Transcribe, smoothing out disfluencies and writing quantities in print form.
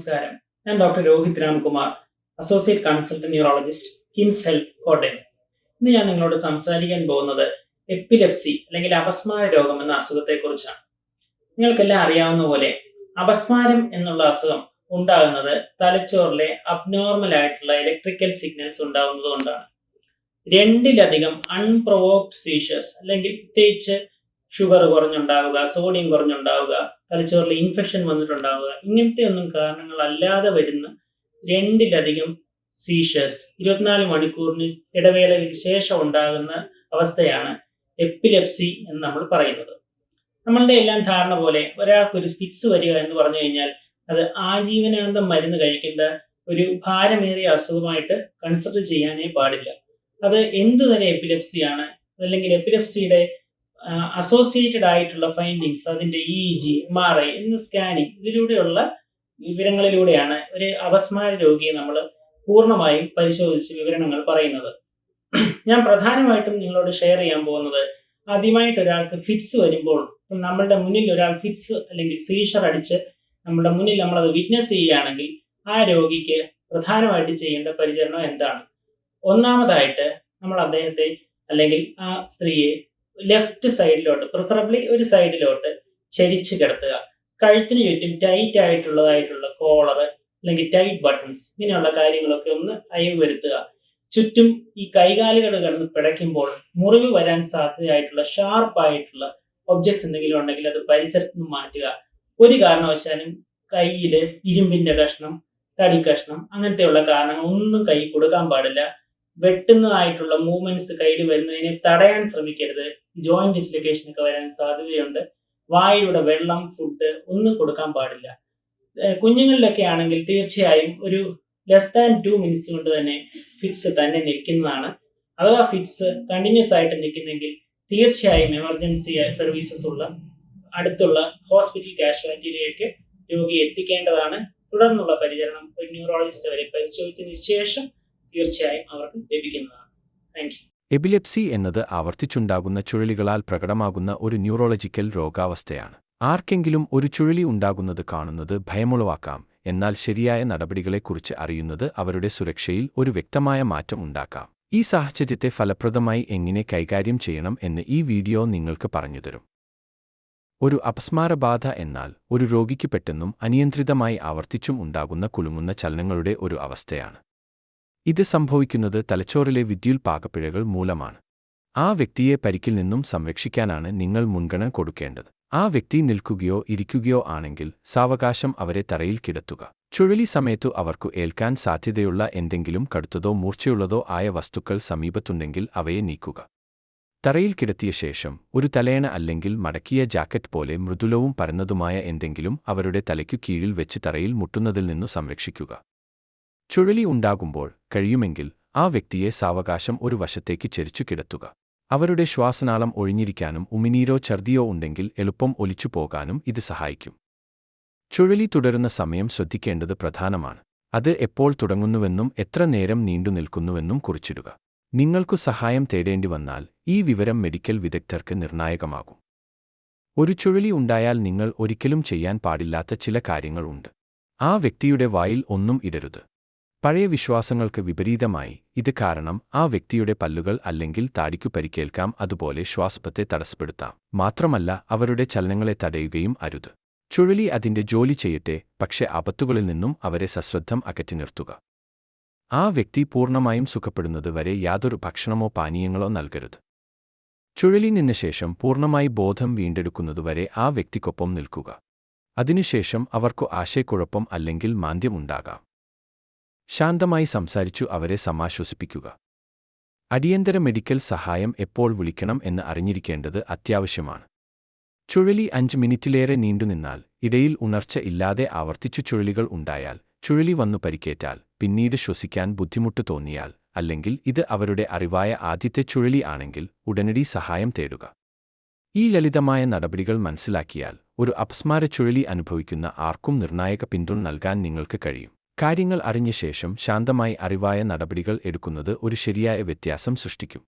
നമസ്കാരം. ഞാൻ doctor Rohit Ramkumar, associate consultant neurologist, KIMS health, Kottayam. ഇന്ന് ഞാൻ നിങ്ങളോട് സംസാരിക്കാൻ പോകുന്നത് എപ്പിലെപ്സി അല്ലെങ്കിൽ അപസ്മാര രോഗം എന്ന അസുഖത്തെക്കുറിച്ചാണ്. നിങ്ങൾക്കെല്ലാം അറിയാവുന്ന പോലെ അപസ്മാരം എന്നുള്ള അസുഖം ഉണ്ടാകുന്നത് തലച്ചോറിലെ അബ്നോർമൽ ആയിട്ടുള്ള ഇലക്ട്രിക്കൽ സിഗ്നൽസ് ഉണ്ടാകുന്നത് കൊണ്ടാണ്. രണ്ടിലധികം അൺപ്രൊവോക്ഡ് സീഷേഴ്സ് അല്ലെങ്കിൽ പ്രത്യേകിച്ച് ഷുഗർ കുറഞ്ഞുണ്ടാവുക, സോഡിയം കുറഞ്ഞുണ്ടാവുക, തലച്ചോറിൽ ഇൻഫെക്ഷൻ വന്നിട്ടുണ്ടാവുക, ഇങ്ങനത്തെ ഒന്നും കാരണങ്ങളല്ലാതെ വരുന്ന രണ്ടിലധികം സീഷേഴ്സ് 24 മണിക്കൂറിന് ഇടവേളയിൽ ശേഷം ഉണ്ടാകുന്ന അവസ്ഥയാണ് എപ്പിലെപ്സി എന്ന് നമ്മൾ പറയുന്നത്. നമ്മളുടെ എല്ലാം ധാരണ പോലെ ഒരാൾക്ക് ഒരു ഫിറ്റ്സ് വരിക എന്ന് പറഞ്ഞു കഴിഞ്ഞാൽ അത് ആജീവനാന്തം മരുന്ന് കഴിക്കേണ്ട ഒരു ഭാരമേറിയ അസുഖമായിട്ട് കൺസിഡർ ചെയ്യാനേ പാടില്ല. അത് എന്ത് തരം എപ്പിലെപ്സിയാണ്, അല്ലെങ്കിൽ എപ്പിലെപ്സിയുടെ അസോസിയേറ്റഡ് ആയിട്ടുള്ള ഫൈൻഡിങ്സ്, അതിന്റെ EEG, MRI എന്ന സ്കാനിങ്, ഇതിലൂടെയുള്ള വിവരങ്ങളിലൂടെയാണ് ഒരു അപസ്മാര രോഗിയെ നമ്മൾ പൂർണ്ണമായും പരിശോധിച്ച് വിവരണങ്ങൾ പറയുന്നത്. ഞാൻ പ്രധാനമായിട്ടും നിങ്ങളോട് ഷെയർ ചെയ്യാൻ പോകുന്നത്, ആദ്യമായിട്ട് ഒരാൾക്ക് ഫിറ്റ്സ് വരുമ്പോൾ, നമ്മളുടെ മുന്നിൽ ഒരാൾ ഫിറ്റ്സ് അല്ലെങ്കിൽ സീഷർ അടിച്ച് നമ്മുടെ മുന്നിൽ നമ്മളത് വിറ്റ്നസ് ചെയ്യുകയാണെങ്കിൽ ആ രോഗിക്ക് പ്രധാനമായിട്ട് ചെയ്യേണ്ട പരിചരണം എന്താണ്? ഒന്നാമതായിട്ട് നമ്മൾ അദ്ദേഹത്തെ അല്ലെങ്കിൽ ആ സ്ത്രീയെ ലെഫ്റ്റ് സൈഡിലോട്ട്, പ്രിഫറബിളി ഒരു സൈഡിലോട്ട് ചരിച്ച് കിടത്തുക. കഴുത്തിന് ചുറ്റും ടൈറ്റ് ആയിട്ടുള്ളതായിട്ടുള്ള കോളർ അല്ലെങ്കിൽ ടൈറ്റ് ബട്ടൺസ്, ഇങ്ങനെയുള്ള കാര്യങ്ങളൊക്കെ ഒന്ന് അയവ് വരുത്തുക. ചുറ്റും ഈ കൈകാലുകൾ കിടന്ന് പിടയ്ക്കുമ്പോൾ മുറിവ് വരാൻ സാധ്യതയായിട്ടുള്ള ഷാർപ്പായിട്ടുള്ള ഒബ്ജക്ട്സ് എന്തെങ്കിലും ഉണ്ടെങ്കിൽ അത് പരിസരത്ത് നിന്ന് മാറ്റുക. ഒരു കാരണവശാലും കയ്യിൽ ഇരുമ്പിന്റെ കഷ്ണം, തടി കഷ്ണം, അങ്ങനത്തെയുള്ള കാരണങ്ങൾ ഒന്നും കൈ കൊടുക്കാൻ പാടില്ല. വെട്ടുന്നതായിട്ടുള്ള മൂവ്മെന്റ്സ് കയ്യിൽ വരുന്നതിനെ തടയാൻ ശ്രമിക്കരുത്. ജോയിന്റ് ഡിസ്ലൊക്കേഷൻ ഒക്കെ വരാൻ സാധ്യതയുണ്ട്. വായിലൂടെ വെള്ളം, ഫുഡ് ഒന്നും കൊടുക്കാൻ പാടില്ല. കുഞ്ഞുങ്ങളിലൊക്കെ ആണെങ്കിൽ തീർച്ചയായും ഒരു ലെസ് ദാൻ 2 മിനിറ്റ്സ് കൊണ്ട് തന്നെ ഫിറ്റ്സ് തന്നെ നിൽക്കുന്നതാണ്. അഥവാ ഫിറ്റ്സ് കണ്ടിന്യൂസ് ആയിട്ട് നിൽക്കുന്നെങ്കിൽ തീർച്ചയായും എമർജൻസി സർവീസസ് ഉള്ള അടുത്തുള്ള ഹോസ്പിറ്റൽ കാഷ്വാലിറ്റിയിലേക്ക് രോഗിയെ എത്തിക്കേണ്ടതാണ്. തുടർന്നുള്ള പരിചരണം ഒരു ന്യൂറോളജിസ്റ്റ് വരെ പരിശോധിച്ചതിന് ശേഷം തീർച്ചയായും അവർക്ക് ലഭിക്കുന്നതാണ്. Thank you. എപിലെപ്സി എന്നത് ആവർത്തിച്ചുണ്ടാകുന്ന ചുഴലികളാൽ പ്രകടമാകുന്ന ഒരു ന്യൂറോളജിക്കൽ രോഗാവസ്ഥയാണ്. ആർക്കെങ്കിലും ഒരു ചുഴലി ഉണ്ടാകുന്നത് കാണുന്നത് ഭയമുളവാക്കാം, എന്നാൽ ശരിയായ നടപടികളെക്കുറിച്ച് അറിയുന്നത് അവരുടെ സുരക്ഷയിൽ ഒരു വ്യക്തമായ മാറ്റം ഉണ്ടാക്കാം. ഈ സാഹചര്യത്തെ ഫലപ്രദമായി എങ്ങനെ കൈകാര്യം ചെയ്യണം എന്ന് ഈ വീഡിയോ നിങ്ങൾക്ക് പറഞ്ഞുതരും. ഒരു അപസ്മാരബാധ എന്നാൽ ഒരു രോഗിക്ക് പെട്ടെന്നും അനിയന്ത്രിതമായി ആവർത്തിച്ചും ഉണ്ടാകുന്ന കുലുങ്ങുന്ന ചലനങ്ങളുടെ ഒരു അവസ്ഥയാണ്. ഇത് സംഭവിക്കുന്നത് തലച്ചോറിലെ വിദ്യുൽപാകപ്പിഴകൾ മൂലമാണ്. ആ വ്യക്തിയെ പരിക്കിൽ നിന്നും സംരക്ഷിക്കാനാണ് നിങ്ങൾ മുൻഗണന കൊടുക്കേണ്ടത്. ആ വ്യക്തി നിൽക്കുകയോ ഇരിക്കുകയോ ആണെങ്കിൽ സാവകാശം അവരെ തറയിൽ കിടത്തുക. ചുഴലി സമയത്തു അവർക്കു ഏൽക്കാൻ സാധ്യതയുള്ള എന്തെങ്കിലും കടുത്തതോ മൂർച്ചയുള്ളതോ ആയ വസ്തുക്കൾ സമീപത്തുണ്ടെങ്കിൽ അവയെ നീക്കുക. തറയിൽ കിടത്തിയ ശേഷം ഒരു തലയണ അല്ലെങ്കിൽ മടക്കിയ ജാക്കറ്റ് പോലെ മൃദുലവും പരന്നതുമായ എന്തെങ്കിലും അവരുടെ തലയ്ക്കു കീഴിൽ വെച്ച് തറയിൽ മുട്ടുന്നതിൽ നിന്നു സംരക്ഷിക്കുക. ചുഴലി ഉണ്ടാകുമ്പോൾ കഴിയുമെങ്കിൽ ആ വ്യക്തിയെ സാവകാശം ഒരു വശത്തേക്ക് ചെരിച്ചു കിടത്തുക. അവരുടെ ശ്വാസനാളം ഒഴിഞ്ഞിരിക്കാനും ഉമിനീരോ ഛർദിയോ ഉണ്ടെങ്കിൽ എളുപ്പം ഒലിച്ചു പോകാനും ഇത് സഹായിക്കും. ചുഴലി തുടരുന്ന സമയം ശ്രദ്ധിക്കേണ്ടത് പ്രധാനമാണ്. അത് എപ്പോൾ തുടങ്ങുന്നുവെന്നും എത്ര നേരം നീണ്ടു നിൽക്കുന്നുവെന്നും കുറിച്ചിടുക. നിങ്ങൾക്കു സഹായം തേടേണ്ടി വന്നാൽ ഈ വിവരം മെഡിക്കൽ വിദഗ്ധർക്ക് നിർണായകമാകും. ഒരു ചുഴലി ഉണ്ടായാൽ നിങ്ങൾ ഒരിക്കലും ചെയ്യാൻ പാടില്ലാത്ത ചില കാര്യങ്ങൾ ഉണ്ട്. ആ വ്യക്തിയുടെ വായിൽ ഒന്നും ഇടരുത്. പഴയ വിശ്വാസങ്ങൾക്ക് വിപരീതമായി ഇത് കാരണം ആ വ്യക്തിയുടെ പല്ലുകൾ അല്ലെങ്കിൽ താടിക്കു പരിക്കേൽക്കാം, അതുപോലെ ശ്വാസത്തെ തടസ്സപ്പെടുത്താം. മാത്രമല്ല അവരുടെ ചലനങ്ങളെ തടയുകയും അരുത്. ചുഴലി അതിന്റെ ജോലി ചെയ്യട്ടെ, പക്ഷേ ആപത്തുകളിൽ നിന്നും അവരെ സശ്രദ്ധം അകറ്റി നിർത്തുക. ആ വ്യക്തി പൂർണ്ണമായും സുഖപ്പെടുന്നത് വരെ യാതൊരു ഭക്ഷണമോ പാനീയങ്ങളോ നൽകരുത്. ചുഴലി നിന്ന ശേഷം പൂർണ്ണമായി ബോധം വീണ്ടെടുക്കുന്നതുവരെ ആ വ്യക്തിക്കൊപ്പം നിൽക്കുക. അതിനുശേഷം അവർക്കു ആശയക്കുഴപ്പം അല്ലെങ്കിൽ മാന്ദ്യം ഉണ്ടാകാം. ശാന്തമായി സംസാരിച്ചു അവരെ സമാശ്വസിപ്പിക്കുക. അടിയന്തര മെഡിക്കൽ സഹായം എപ്പോൾ വിളിക്കണം എന്ന് അറിഞ്ഞിരിക്കേണ്ടത് അത്യാവശ്യമാണ്. ചുഴലി 5 മിനിറ്റിലേറെ നീണ്ടുനിന്നാൽ, ഇടയിൽ ഉണർച്ച ഇല്ലാതെ ആവർത്തിച്ചു ചുഴലികൾ ഉണ്ടായാൽ, ചുഴലി വന്നു പരിക്കേറ്റാൽ, പിന്നീട് ശ്വസിക്കാൻ ബുദ്ധിമുട്ട് തോന്നിയാൽ, അല്ലെങ്കിൽ ഇത് അവരുടെ അറിവായ ആദ്യത്തെ ചുഴലി ആണെങ്കിൽ ഉടനടി സഹായം തേടുക. ഈ ലളിതമായ നടപടികൾ മനസ്സിലാക്കിയാൽ ഒരു അപസ്മാര ചുഴലി അനുഭവിക്കുന്ന ആർക്കും നിർണായക പിന്തുണ നൽകാൻ നിങ്ങൾക്ക് കഴിയും. കാര്യങ്ങൾ അറിഞ്ഞ ശേഷം ശാന്തമായി അറിവായ നടപടികൾ എടുക്കുന്നത് ഒരു ശരിയായ വ്യത്യാസം സൃഷ്ടിക്കും.